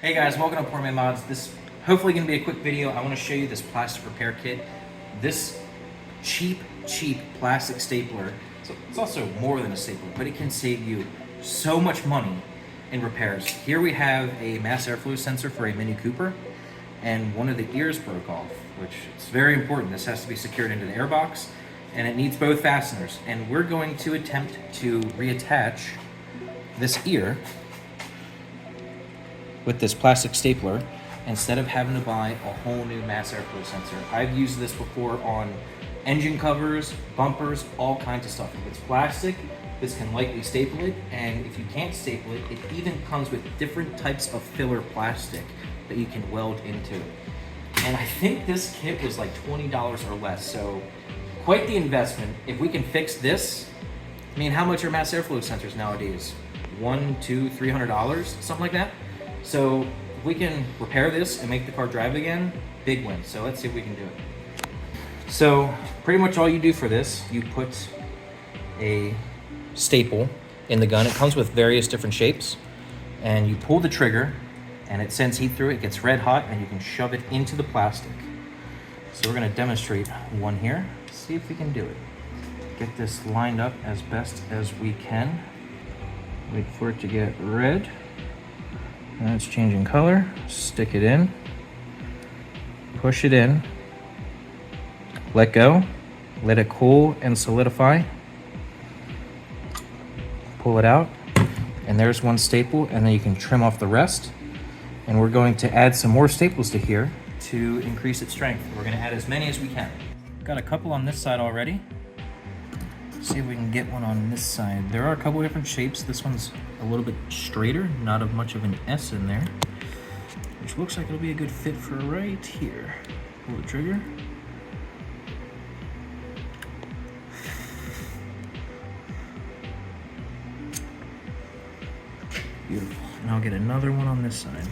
Hey guys, welcome to Poor Man Mods. This hopefully going to be a quick video. I want to show you this plastic repair kit. This cheap plastic stapler. So it's also more than a stapler, but it can save you so much money in repairs. Here we have a mass airflow sensor for a Mini Cooper, and one of the ears broke off, which is very important. This has to be secured into the airbox, and it needs both fasteners. And we're going to attempt to reattach this ear with this plastic stapler instead of having to buy a whole new mass airflow sensor. I've used this before on engine covers, bumpers, all kinds of stuff. If it's plastic, this can lightly staple it, and if you can't staple it, it even comes with different types of filler plastic that you can weld into it. And I think this kit was like $20 or less, so quite the investment. If we can fix this, I mean, how much are mass airflow sensors nowadays? $100, $200, $300, something like that. So if we can repair this and make the car drive again, big win. So let's see if we can do it. So pretty much all you do for this, you put a staple in the gun. It comes with various different shapes, and you pull the trigger and it sends heat through it. It gets red hot and you can shove it into the plastic. So we're going to demonstrate one here. See if we can do it. Get this lined up as best as we can. Wait for it to get red. Now it's changing color. Stick it in, push it in, let go, let it cool and solidify, pull it out, and there's one staple, and then you can trim off the rest. And we're going to add some more staples to here to increase its strength. We're going to add as many as we can. Got a couple on this side already. See if we can get one on this side. There are a couple different shapes. This one's a little bit straighter, not of much of an S in there, which looks like it'll be a good fit for right here. Pull the trigger. Beautiful. And I'll get another one on this side.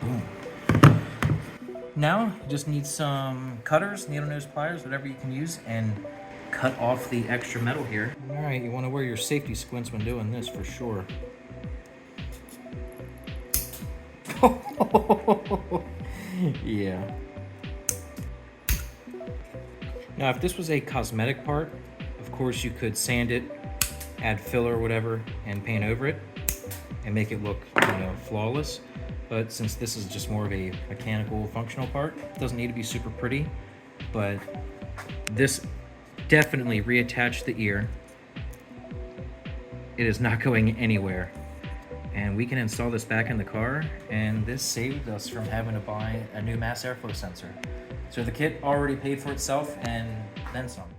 Boom. Now, you just need some cutters, needle nose pliers, whatever you can use, and cut off the extra metal here. All right, you want to wear your safety squints when doing this for sure. Yeah. Now, if this was a cosmetic part, of course you could sand it, add filler or whatever, and paint over it, and make it look, flawless. But since this is just more of a mechanical, functional part, it doesn't need to be super pretty. But this definitely reattached the ear. It is not going anywhere. And we can install this back in the car, and this saved us from having to buy a new mass airflow sensor. So the kit already paid for itself and then some.